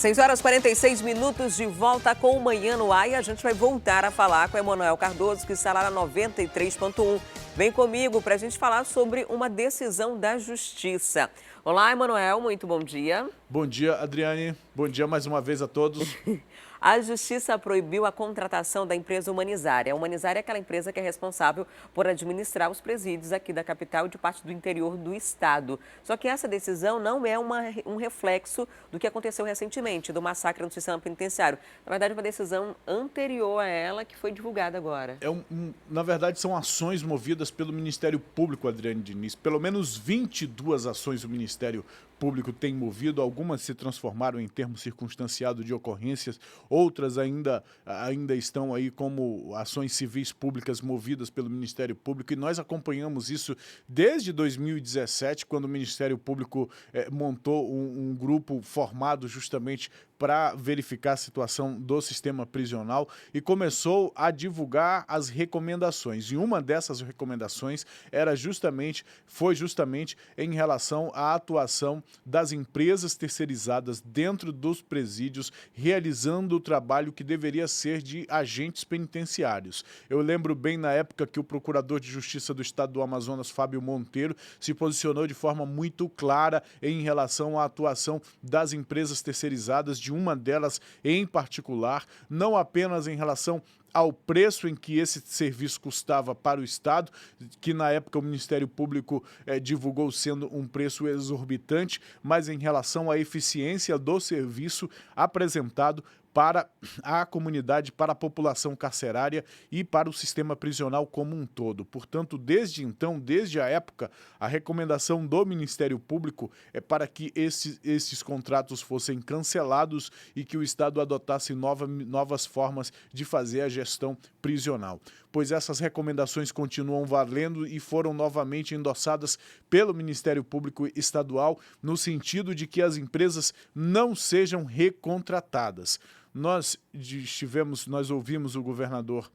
6 horas e 46 minutos de volta com o Manhã no Ar e a gente vai voltar a falar com o Emanuel Cardoso, que está lá na 93.1. Vem comigo para a gente falar sobre uma decisão da Justiça. Olá, Emanuel, muito bom dia. Bom dia, Adriane. Bom dia mais uma vez a todos. A Justiça proibiu a contratação da empresa Humanizária. A Humanizária é aquela empresa que é responsável por administrar os presídios aqui da capital e de parte do interior do estado. Só que essa decisão não é um reflexo do que aconteceu recentemente, do massacre no sistema penitenciário. Na verdade, uma decisão anterior a ela que foi divulgada agora. Na verdade, são ações movidas pelo Ministério Público, Adriane Diniz. Pelo menos 22 ações o Ministério Público tem movido, algumas se transformaram em termo circunstanciado de ocorrências, outras ainda estão aí como ações civis públicas movidas pelo Ministério Público, e nós acompanhamos isso desde 2017, quando o Ministério Público montou um grupo formado justamente para verificar a situação do sistema prisional e começou a divulgar as recomendações. E uma dessas recomendações foi justamente em relação à atuação das empresas terceirizadas dentro dos presídios, realizando o trabalho que deveria ser de agentes penitenciários. Eu lembro bem na época que o Procurador de Justiça do Estado do Amazonas, Fábio Monteiro, se posicionou de forma muito clara em relação à atuação das empresas terceirizadas, de uma delas em particular, não apenas em relação ao preço em que esse serviço custava para o Estado, que na época o Ministério Público divulgou sendo um preço exorbitante, mas em relação à eficiência do serviço apresentado para a comunidade, para a população carcerária e para o sistema prisional como um todo. Portanto, desde então, desde a época, a recomendação do Ministério Público é para que esses contratos fossem cancelados e que o Estado adotasse novas formas de fazer a gestão prisional. Pois essas recomendações continuam valendo e foram novamente endossadas pelo Ministério Público Estadual, no sentido de que as empresas não sejam recontratadas. Nós ouvimos o governador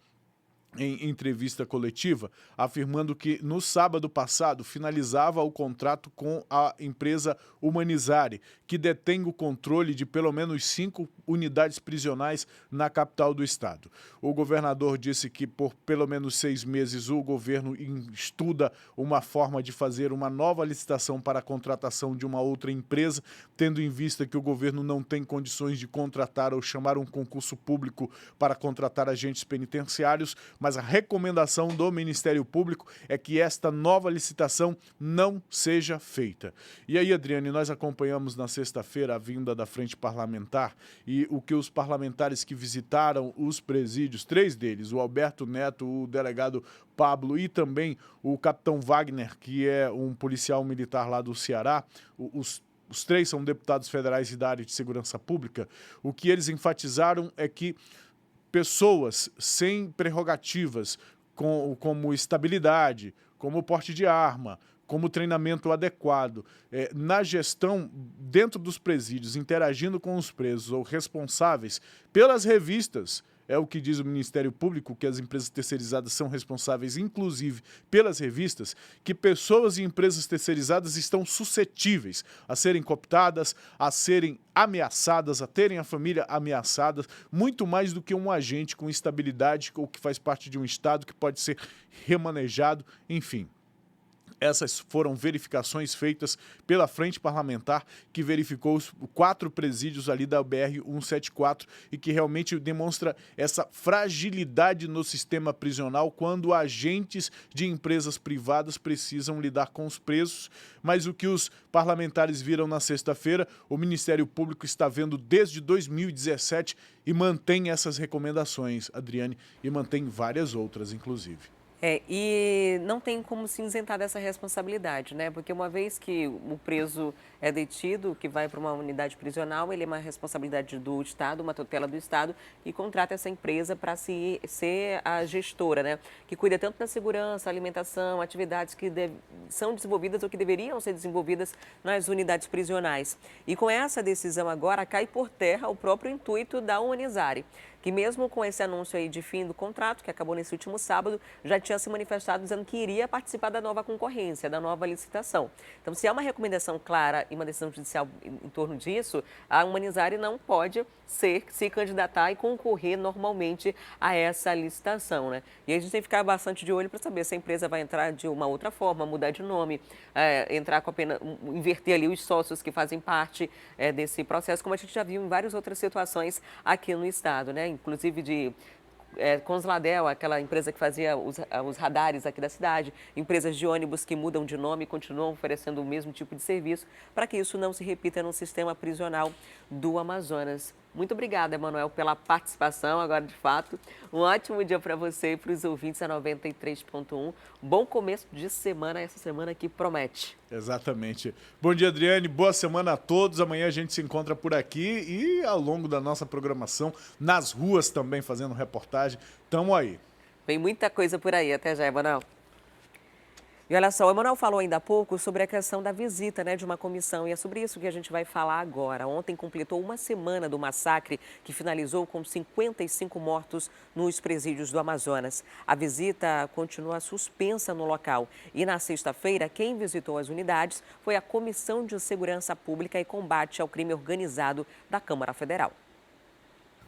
em entrevista coletiva, afirmando que no sábado passado finalizava o contrato com a empresa Humanizária, que detém o controle de pelo menos 5 unidades prisionais na capital do estado. O governador disse que por pelo menos 6 meses o governo estuda uma forma de fazer uma nova licitação para a contratação de uma outra empresa, tendo em vista que o governo não tem condições de contratar ou chamar um concurso público para contratar agentes penitenciários, mas a recomendação do Ministério Público é que esta nova licitação não seja feita. E aí, Adriane, nós acompanhamos na sexta-feira a vinda da Frente Parlamentar e o que os parlamentares que visitaram os presídios, 3 deles, o Alberto Neto, o delegado Pablo e também o capitão Wagner, que é um policial militar lá do Ceará, os 3 são deputados federais e da área de segurança pública, o que eles enfatizaram é que pessoas sem prerrogativas, como estabilidade, como porte de arma, como treinamento adequado, na gestão dentro dos presídios, interagindo com os presos ou responsáveis pelas revistas. É o que diz o Ministério Público, que as empresas terceirizadas são responsáveis, inclusive, pelas revistas, que pessoas e empresas terceirizadas estão suscetíveis a serem cooptadas, a serem ameaçadas, a terem a família ameaçada, muito mais do que um agente com estabilidade ou que faz parte de um Estado que pode ser remanejado, enfim. Essas foram verificações feitas pela Frente Parlamentar, que verificou os 4 presídios ali da BR-174 e que realmente demonstra essa fragilidade no sistema prisional quando agentes de empresas privadas precisam lidar com os presos. Mas o que os parlamentares viram na sexta-feira, o Ministério Público está vendo desde 2017 e mantém essas recomendações, Adriane, e mantém várias outras, inclusive. E não tem como se isentar dessa responsabilidade, né? Porque uma vez que o preso é detido, que vai para uma unidade prisional, ele é uma responsabilidade do Estado, uma tutela do Estado, e contrata essa empresa para ser a gestora, né? Que cuida tanto da segurança, alimentação, atividades que são desenvolvidas ou que deveriam ser desenvolvidas nas unidades prisionais. E com essa decisão agora, cai por terra o próprio intuito da Humanizária, que mesmo com esse anúncio aí de fim do contrato, que acabou nesse último sábado, já tinha se manifestado dizendo que iria participar da nova concorrência, da nova licitação. Então, se há uma recomendação clara e uma decisão judicial em torno disso, a Humanizare não pode se candidatar e concorrer normalmente a essa licitação, né? E a gente tem que ficar bastante de olho para saber se a empresa vai entrar de uma outra forma, mudar de nome, entrar com apenas, inverter ali os sócios que fazem parte desse processo, como a gente já viu em várias outras situações aqui no estado, né? Inclusive de Consladel, aquela empresa que fazia os radares aqui da cidade, empresas de ônibus que mudam de nome e continuam oferecendo o mesmo tipo de serviço, para que isso não se repita no sistema prisional do Amazonas. Muito obrigada, Emanuel, pela participação, agora de fato. Um ótimo dia para você e para os ouvintes da 93.1. Bom começo de semana, essa semana que promete. Exatamente. Bom dia, Adriane. Boa semana a todos. Amanhã a gente se encontra por aqui e ao longo da nossa programação, nas ruas também, fazendo reportagem. Tamo aí. Vem muita coisa por aí. Até já, Emanuel. E olha só, o Emanuel falou ainda há pouco sobre a questão da visita, de uma comissão, e é sobre isso que a gente vai falar agora. Ontem completou uma semana do massacre que finalizou com 55 mortos nos presídios do Amazonas. A visita continua suspensa no local e na sexta-feira quem visitou as unidades foi a Comissão de Segurança Pública e Combate ao Crime Organizado da Câmara Federal.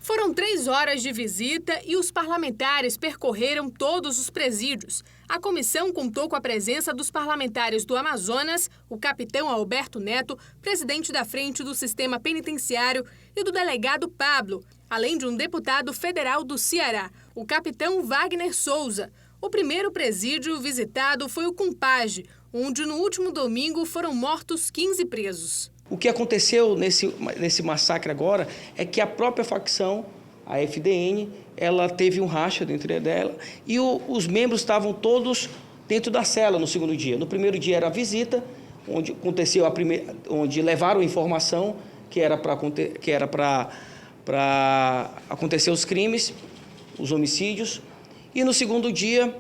Foram 3 horas de visita e os parlamentares percorreram todos os presídios. A comissão contou com a presença dos parlamentares do Amazonas, o capitão Alberto Neto, presidente da Frente do Sistema Penitenciário, e do delegado Pablo, além de um deputado federal do Ceará, o capitão Wagner Souza. O primeiro presídio visitado foi o Cumpage, onde no último domingo foram mortos 15 presos. O que aconteceu nesse massacre agora é que a própria facção, a FDN, ela teve um racha dentro dela e os membros estavam todos dentro da cela no segundo dia. No primeiro dia era a visita, onde aconteceu onde levaram a informação que era para acontecer os crimes, os homicídios. E no segundo dia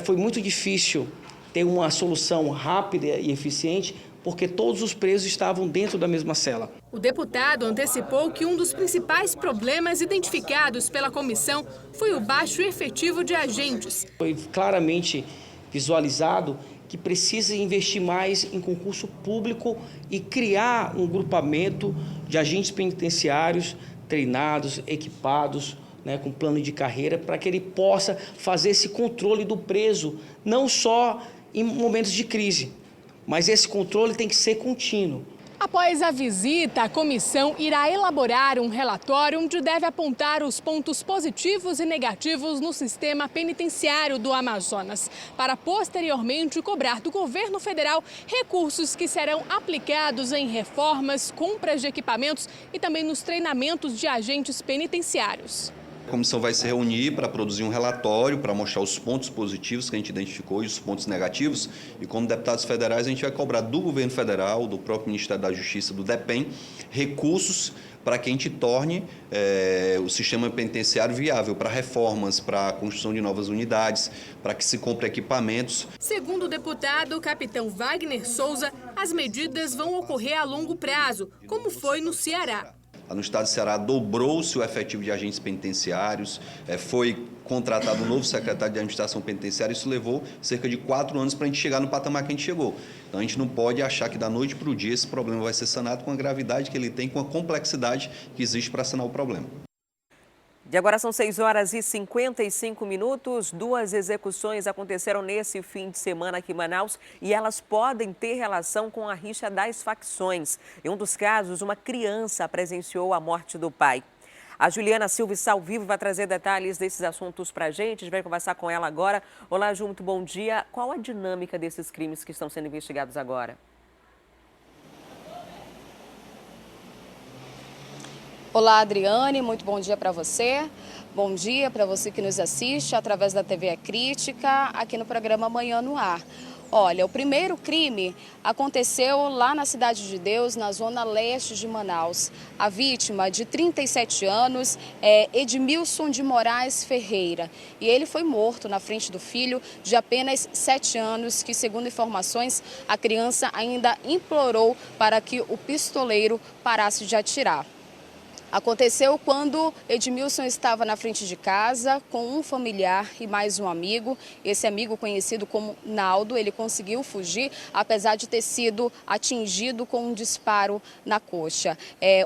foi muito difícil ter uma solução rápida e eficiente, porque todos os presos estavam dentro da mesma cela. O deputado antecipou que um dos principais problemas identificados pela comissão foi o baixo efetivo de agentes. Foi claramente visualizado que precisa investir mais em concurso público e criar um grupamento de agentes penitenciários treinados, equipados, com plano de carreira, para que ele possa fazer esse controle do preso, não só em momentos de crise, mas esse controle tem que ser contínuo. Após a visita, a comissão irá elaborar um relatório onde deve apontar os pontos positivos e negativos no sistema penitenciário do Amazonas, para posteriormente cobrar do governo federal recursos que serão aplicados em reformas, compras de equipamentos e também nos treinamentos de agentes penitenciários. A comissão vai se reunir para produzir um relatório, para mostrar os pontos positivos que a gente identificou e os pontos negativos. E como deputados federais, a gente vai cobrar do governo federal, do próprio Ministério da Justiça, do DEPEN, recursos para que a gente torne o sistema penitenciário viável para reformas, para a construção de novas unidades, para que se compre equipamentos. Segundo o deputado, capitão Wagner Souza, as medidas vão ocorrer a longo prazo, como foi no Ceará. No estado do Ceará dobrou-se o efetivo de agentes penitenciários, foi contratado um novo secretário de administração penitenciária, isso levou cerca de 4 anos para a gente chegar no patamar que a gente chegou. Então a gente não pode achar que da noite para o dia esse problema vai ser sanado com a gravidade que ele tem, com a complexidade que existe para sanar o problema. E agora são 6 horas e 55 minutos. 2 execuções aconteceram nesse fim de semana aqui em Manaus e elas podem ter relação com a rixa das facções. Em um dos casos, uma criança presenciou a morte do pai. A Juliana Silva está ao vivo, vai trazer detalhes desses assuntos para a gente. A gente vai conversar com ela agora. Olá, Ju, muito bom dia. Qual a dinâmica desses crimes que estão sendo investigados agora? Olá, Adriane, muito bom dia para você. Bom dia para você que nos assiste através da TV Crítica, aqui no programa Manhã no Ar. Olha, o primeiro crime aconteceu lá na Cidade de Deus, na zona leste de Manaus. A vítima, de 37 anos, é Edmilson de Moraes Ferreira. E ele foi morto na frente do filho de apenas 7 anos, que, segundo informações, a criança ainda implorou para que o pistoleiro parasse de atirar. Aconteceu quando Edmilson estava na frente de casa com um familiar e mais um amigo. Esse amigo, conhecido como Naldo, ele conseguiu fugir, apesar de ter sido atingido com um disparo na coxa.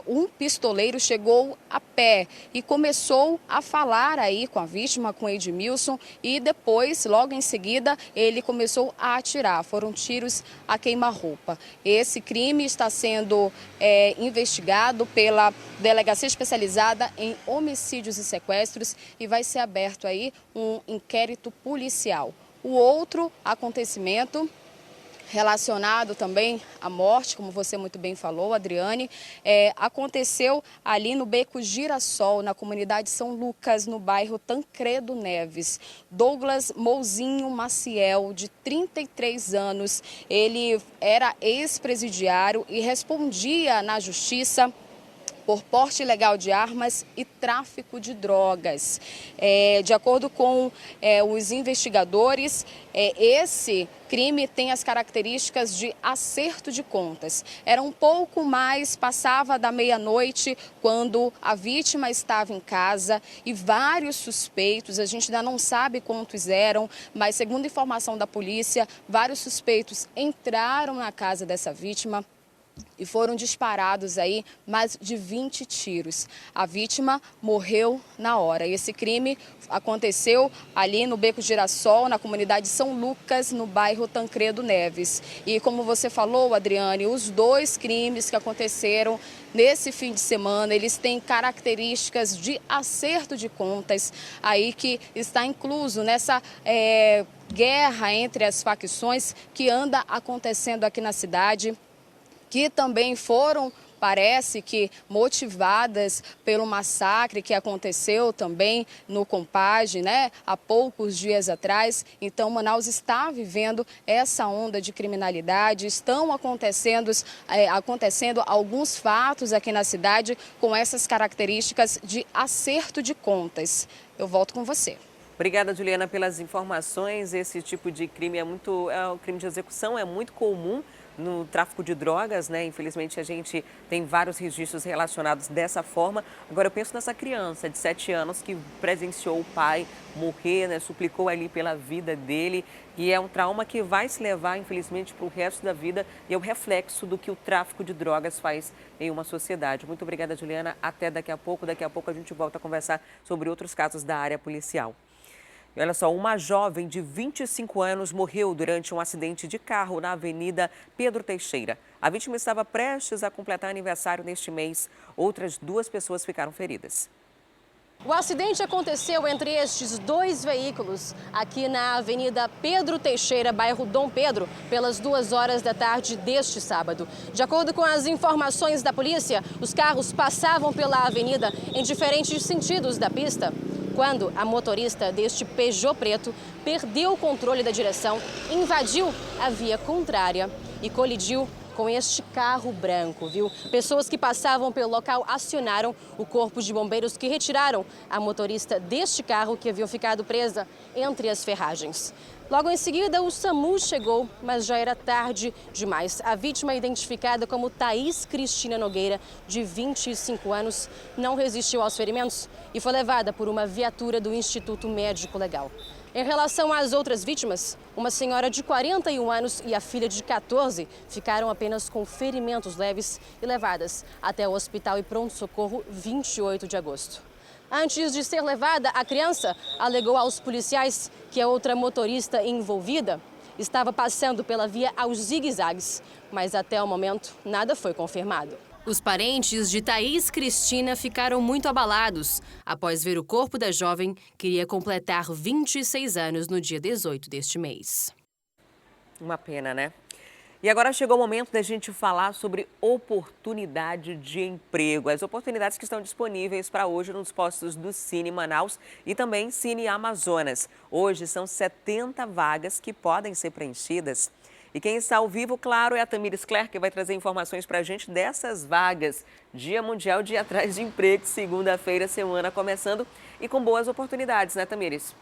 Um pistoleiro chegou a pé e começou a falar aí com a vítima, com Edmilson, e depois, logo em seguida, ele começou a atirar. Foram tiros a queima-roupa. Esse crime está sendo investigado pela Delegacia Especializada em Homicídios e Sequestros e vai ser aberto aí um inquérito policial. O outro acontecimento relacionado também à morte, como você muito bem falou, Adriane, aconteceu ali no Beco Girassol, na comunidade São Lucas, no bairro Tancredo Neves. Douglas Mouzinho Maciel, de 33 anos, ele era ex-presidiário e respondia na justiça por porte ilegal de armas e tráfico de drogas. De acordo com os investigadores, esse crime tem as características de acerto de contas. Era um pouco mais, passava da meia-noite, quando a vítima estava em casa e vários suspeitos, a gente ainda não sabe quantos eram, mas segundo informação da polícia, vários suspeitos entraram na casa dessa vítima e foram disparados aí mais de 20 tiros. A vítima morreu na hora. Esse crime aconteceu ali no Beco Girassol, na comunidade São Lucas, no bairro Tancredo Neves. E como você falou, Adriane, os dois crimes que aconteceram nesse fim de semana, eles têm características de acerto de contas, aí que está incluso nessa guerra entre as facções que anda acontecendo aqui na cidade, que também foram, parece que, motivadas pelo massacre que aconteceu também no Compage, né, há poucos dias atrás. Então, Manaus está vivendo essa onda de criminalidade, estão acontecendo alguns fatos aqui na cidade com essas características de acerto de contas. Eu volto com você. Obrigada, Juliana, pelas informações. Esse tipo de crime o crime de execução é muito comum no tráfico de drogas, né? Infelizmente, a gente tem vários registros relacionados dessa forma. Agora, eu penso nessa criança de 7 anos que presenciou o pai morrer, né? Suplicou ali pela vida dele. E é um trauma que vai se levar, infelizmente, para o resto da vida. E é o reflexo do que o tráfico de drogas faz em uma sociedade. Muito obrigada, Juliana. Até daqui a pouco. Daqui a pouco a gente volta a conversar sobre outros casos da área policial. E olha só, uma jovem de 25 anos morreu durante um acidente de carro na Avenida Pedro Teixeira. A vítima estava prestes a completar aniversário neste mês. Outras 2 pessoas ficaram feridas. O acidente aconteceu entre estes 2 veículos aqui na Avenida Pedro Teixeira, bairro Dom Pedro, pelas 2 horas da tarde deste sábado. De acordo com as informações da polícia, os carros passavam pela avenida em diferentes sentidos da pista, quando a motorista deste Peugeot preto perdeu o controle da direção, invadiu a via contrária e colidiu com este carro branco, viu? Pessoas que passavam pelo local acionaram o corpo de bombeiros que retiraram a motorista deste carro que havia ficado presa entre as ferragens. Logo em seguida, o SAMU chegou, mas já era tarde demais. A vítima, identificada como Thaís Cristina Nogueira, de 25 anos, não resistiu aos ferimentos e foi levada por uma viatura do Instituto Médico Legal. Em relação às outras vítimas, uma senhora de 41 anos e a filha de 14 ficaram apenas com ferimentos leves e levadas até o Hospital e Pronto-Socorro 28 de agosto. Antes de ser levada, a criança alegou aos policiais que a outra motorista envolvida estava passando pela via aos zigue-zagues, mas até o momento nada foi confirmado. Os parentes de Thaís Cristina ficaram muito abalados após ver o corpo da jovem que iria completar 26 anos no dia 18 deste mês. Uma pena, né? E agora chegou o momento da gente falar sobre oportunidade de emprego. As oportunidades que estão disponíveis para hoje nos postos do Cine Manaus e também Cine Amazonas. Hoje são 70 vagas que podem ser preenchidas. E quem está ao vivo, claro, é a Tamires Clerc, que vai trazer informações para a gente dessas vagas. Dia Mundial, Dia Atrás de Emprego, segunda-feira, semana começando e com boas oportunidades, né, Tamires?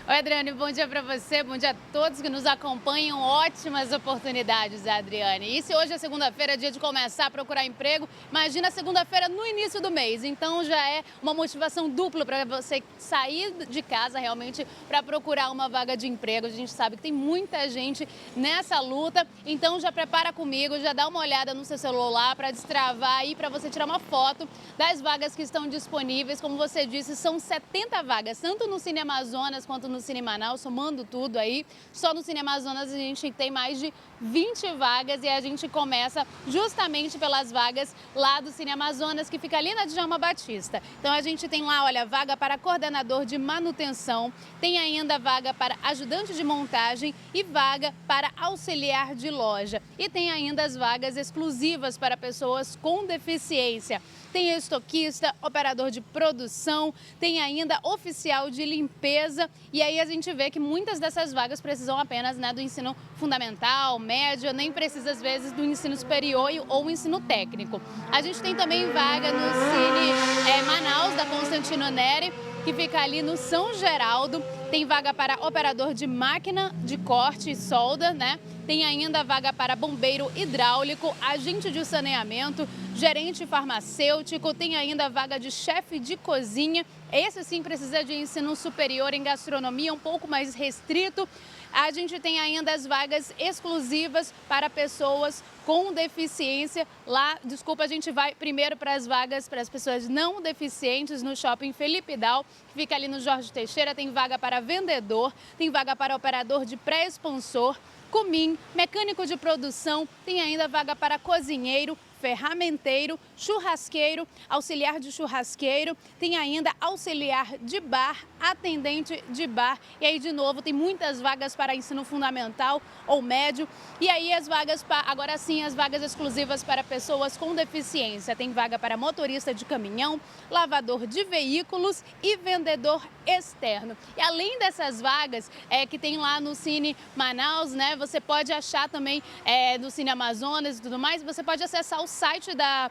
Oi, Adriane, bom dia para você, bom dia a todos que nos acompanham. Ótimas oportunidades, Adriane. E se hoje é segunda-feira, dia de começar a procurar emprego, imagina segunda-feira no início do mês. Então já é uma motivação dupla para você sair de casa realmente para procurar uma vaga de emprego. A gente sabe que tem muita gente nessa luta, então já prepara comigo, já dá uma olhada no seu celular para destravar aí, para você tirar uma foto das vagas que estão disponíveis. Como você disse, são 70 vagas, tanto no Cine Amazonas quanto no Cine Manaus, somando tudo aí. Só no Cine Amazonas a gente tem mais de 20 vagas e a gente começa justamente pelas vagas lá do Cine Amazonas, que fica ali na Djalma Batista. Então a gente tem lá, olha, vaga para coordenador de manutenção, tem ainda vaga para ajudante de montagem e vaga para auxiliar de loja. E tem ainda as vagas exclusivas para pessoas com deficiência. Tem estoquista, operador de produção, tem ainda oficial de limpeza. E aí a gente vê que muitas dessas vagas precisam apenas, né, do ensino fundamental, médio, nem precisa às vezes do ensino superior ou ensino técnico. A gente tem também vaga no Cine Manaus, da Constantino Neri, que fica ali no São Geraldo. Tem vaga para operador de máquina de corte e solda, né? Tem ainda vaga para bombeiro hidráulico, agente de saneamento, gerente farmacêutico, tem ainda vaga de chefe de cozinha. Esse sim precisa de ensino superior em gastronomia, um pouco mais restrito. A gente tem ainda as vagas exclusivas para pessoas com deficiência. Lá, desculpa, a gente vai primeiro para as vagas para as pessoas não deficientes no Shopping Felipe Dal, que fica ali no Jorge Teixeira. Tem vaga para vendedor, tem vaga para operador de pré-expansor, comim, mecânico de produção, tem ainda vaga para cozinheiro, ferramenteiro, churrasqueiro, auxiliar de churrasqueiro, tem ainda auxiliar de bar, atendente de bar. E aí, de novo, tem muitas vagas para ensino fundamental ou médio. E aí as vagas, agora sim, as vagas exclusivas para pessoas com deficiência. Tem vaga para motorista de caminhão, lavador de veículos e vendedor externo. E além dessas vagas que tem lá no Cine Manaus, né, você pode achar também no Cine Amazonas e tudo mais, você pode acessar o site da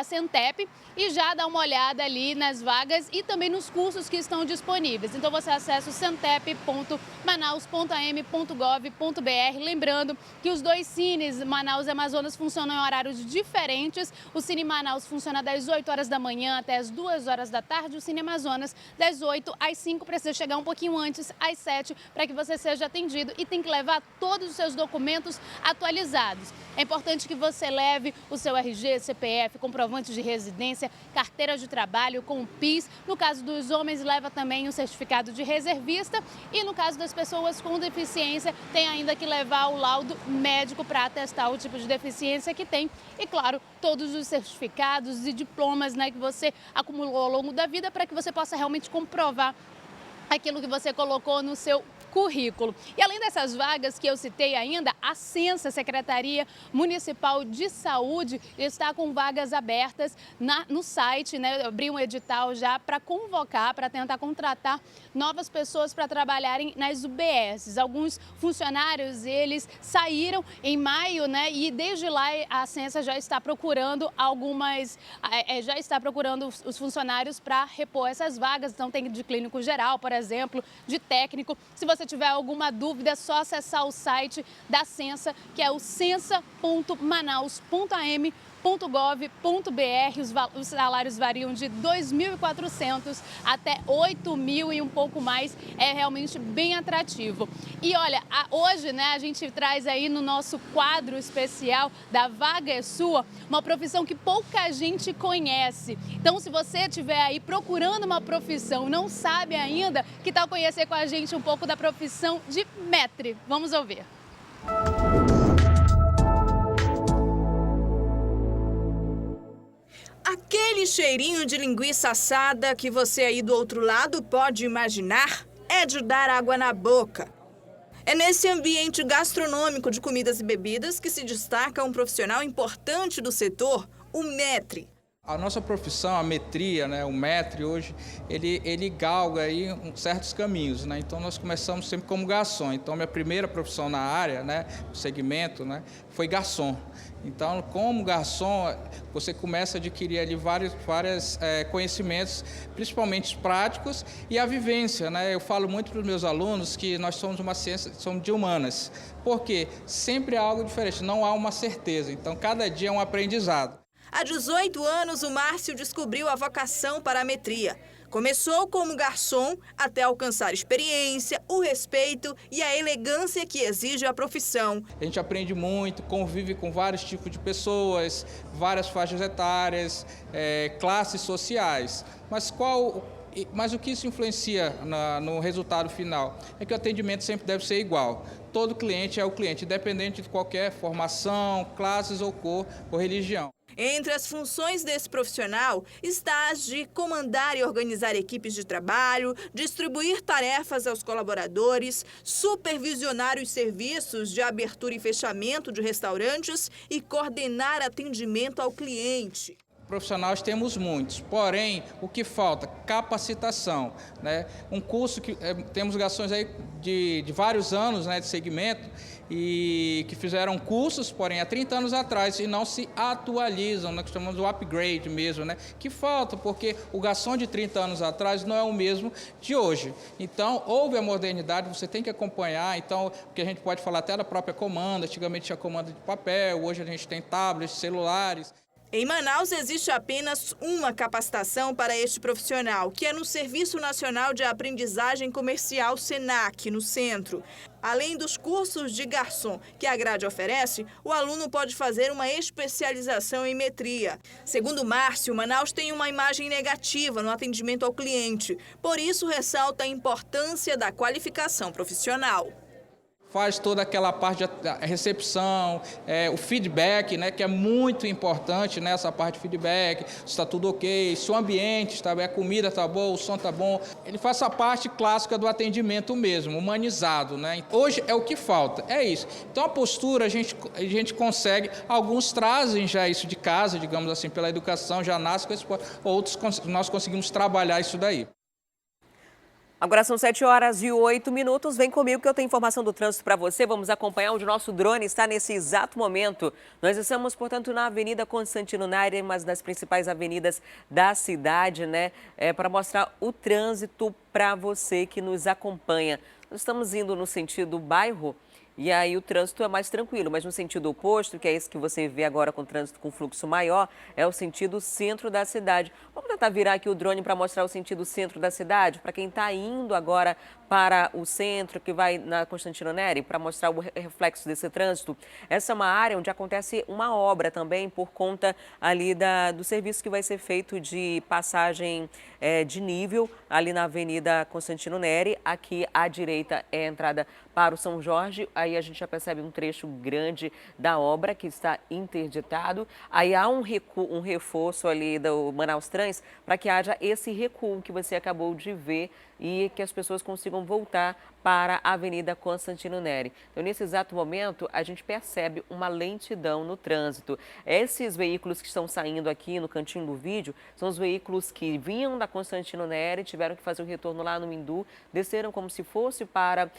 Centep e já dar uma olhada ali nas vagas e também nos cursos que estão disponíveis. Então você acessa o centep.manaus.am.gov.br. Lembrando que os dois cines, Manaus e Amazonas, funcionam em horários diferentes. O Cine Manaus funciona das 8 horas da manhã até as 2 horas da tarde. O Cine Amazonas das 8 às 5, precisa chegar um pouquinho antes, às 7, para que você seja atendido e tem que levar todos os seus documentos atualizados. É importante que você leve o seu RG, CPF, comprovante de residência, carteira de trabalho com o PIS. No caso dos homens, leva também o certificado de reservista. E no caso das pessoas com deficiência, tem ainda que levar o laudo médico para atestar o tipo de deficiência que tem. E, claro, todos os certificados e diplomas, né, que você acumulou ao longo da vida, para que você possa realmente comprovar aquilo que você colocou no seu currículo. E além dessas vagas que eu citei ainda, a Censa, Secretaria Municipal de Saúde, está com vagas abertas no site, né? Abri um edital já para convocar, para tentar contratar novas pessoas para trabalharem nas UBSs. Alguns funcionários, eles saíram em maio, né? E desde lá a Censa já está procurando os funcionários para repor essas vagas. Então tem de clínico geral, por exemplo, de técnico. Se você tiver alguma dúvida, é só acessar o site da Censa, que é o censa.manaus.am.gov.br. Os salários variam de 2.400 até 8.000 e um pouco mais. É realmente bem atrativo. E olha, hoje, né, a gente traz aí no nosso quadro especial da Vaga é Sua, uma profissão que pouca gente conhece. Então, se você estiver aí procurando uma profissão, não sabe ainda, que tal conhecer com a gente um pouco da profissão de maître? Vamos ouvir. Aquele cheirinho de linguiça assada que você aí do outro lado pode imaginar é de dar água na boca. É nesse ambiente gastronômico de comidas e bebidas que se destaca um profissional importante do setor, o maître. A nossa profissão, a metria, né, o metre hoje, ele galga aí certos caminhos, né? Então nós começamos sempre como garçom. Então minha primeira profissão na área, né, o segmento, né, foi garçom. Então, como garçom, você começa a adquirir ali vários conhecimentos, principalmente práticos, e a vivência, né? Eu falo muito para os meus alunos que nós somos uma ciência, somos de humanas, porque sempre há algo diferente, não há uma certeza. Então, cada dia é um aprendizado. Há 18 anos, o Márcio descobriu a vocação para a metria. Começou como garçom até alcançar experiência, o respeito e a elegância que exige a profissão. A gente aprende muito, convive com vários tipos de pessoas, várias faixas etárias, classes sociais. Mas o que isso influencia no resultado final? É que o atendimento sempre deve ser igual. Todo cliente é o cliente, independente de qualquer formação, classes ou cor ou religião. Entre as funções desse profissional está as de comandar e organizar equipes de trabalho, distribuir tarefas aos colaboradores, supervisionar os serviços de abertura e fechamento de restaurantes e coordenar atendimento ao cliente. Profissionais temos muitos, porém, o que falta? Capacitação, né? Um curso que temos garçons aí de vários anos, né, de segmento, e que fizeram cursos, porém, há 30 anos atrás, e não se atualizam, nós chamamos do upgrade mesmo, né? Que falta, porque o garçom de 30 anos atrás não é o mesmo de hoje. Então, houve a modernidade, você tem que acompanhar, então, porque a gente pode falar até da própria comanda, antigamente tinha comanda de papel, hoje a gente tem tablets, celulares. Em Manaus, existe apenas uma capacitação para este profissional, que é no Serviço Nacional de Aprendizagem Comercial, SENAC, no centro. Além dos cursos de garçom que a grade oferece, o aluno pode fazer uma especialização em metria. Segundo Márcio, Manaus tem uma imagem negativa no atendimento ao cliente. Por isso, ressalta a importância da qualificação profissional. Faz toda aquela parte da recepção, o feedback, né, que é muito importante, né, essa parte de feedback, se está tudo ok, se o ambiente está bem, a comida está boa, o som está bom. Ele faz essa parte clássica do atendimento mesmo, humanizado, né? Hoje é o que falta, é isso. Então a postura a gente consegue, alguns trazem já isso de casa, digamos assim, pela educação, já nasce com esse, outros nós conseguimos trabalhar isso daí. Agora são 7h08. Vem comigo que eu tenho informação do trânsito para você. Vamos acompanhar onde o nosso drone está nesse exato momento. Nós estamos, portanto, na Avenida Constantino Neri, uma das principais avenidas da cidade, né? Para mostrar o trânsito para você que nos acompanha. Nós estamos indo no sentido bairro. E aí o trânsito é mais tranquilo, mas no sentido oposto, que é esse que você vê agora com trânsito com fluxo maior, é o sentido centro da cidade. Vamos tentar virar aqui o drone para mostrar o sentido centro da cidade, para quem está indo agora para o centro, que vai na Constantino Neri, para mostrar o reflexo desse trânsito. Essa é uma área onde acontece uma obra também por conta ali do serviço que vai ser feito de passagem de nível ali na Avenida Constantino Neri. Aqui à direita é a entrada para o São Jorge. Aí a gente já percebe um trecho grande da obra que está interditado. Aí há um reforço ali do Manaus Trans para que haja esse recuo que você acabou de ver e que as pessoas consigam voltar para a Avenida Constantino Neri. Então, nesse exato momento, a gente percebe uma lentidão no trânsito. Esses veículos que estão saindo aqui no cantinho do vídeo são os veículos que vinham da Constantino Neri, tiveram que fazer o retorno lá no Mindu, desceram como se fosse para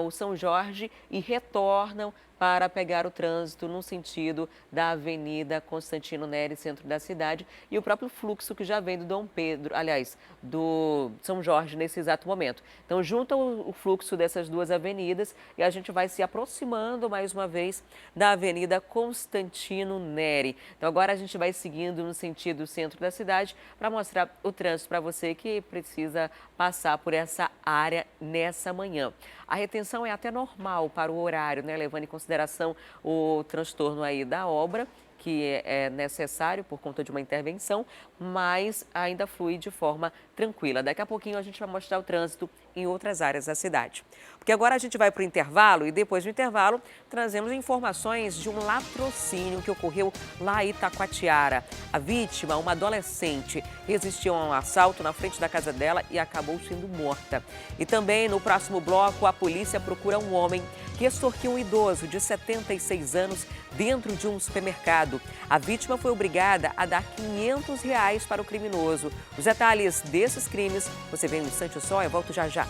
o São Jorge e retornam para pegar o trânsito no sentido da Avenida Constantino Neri, centro da cidade, e o próprio fluxo que já vem do Dom Pedro, aliás, do São Jorge nesse exato momento. Então, junta o fluxo dessas duas avenidas e a gente vai se aproximando mais uma vez da Avenida Constantino Neri. Então, agora a gente vai seguindo no sentido centro da cidade para mostrar o trânsito para você que precisa passar por essa área nessa manhã. A retenção é até normal para o horário, né, levando em consideração o transtorno aí da obra, que é necessário por conta de uma intervenção, mas ainda flui de forma tranquila. Daqui a pouquinho a gente vai mostrar o trânsito em outras áreas da cidade. Porque agora a gente vai para o intervalo e depois do intervalo trazemos informações de um latrocínio que ocorreu lá em Itacoatiara. A vítima, uma adolescente, resistiu a um assalto na frente da casa dela e acabou sendo morta. E também no próximo bloco a polícia procura um homem que extorquiu um idoso de 76 anos dentro de um supermercado. A vítima foi obrigada a dar R$ 500 para o criminoso. Os detalhes desses crimes você vê no instante só, eu volto já já.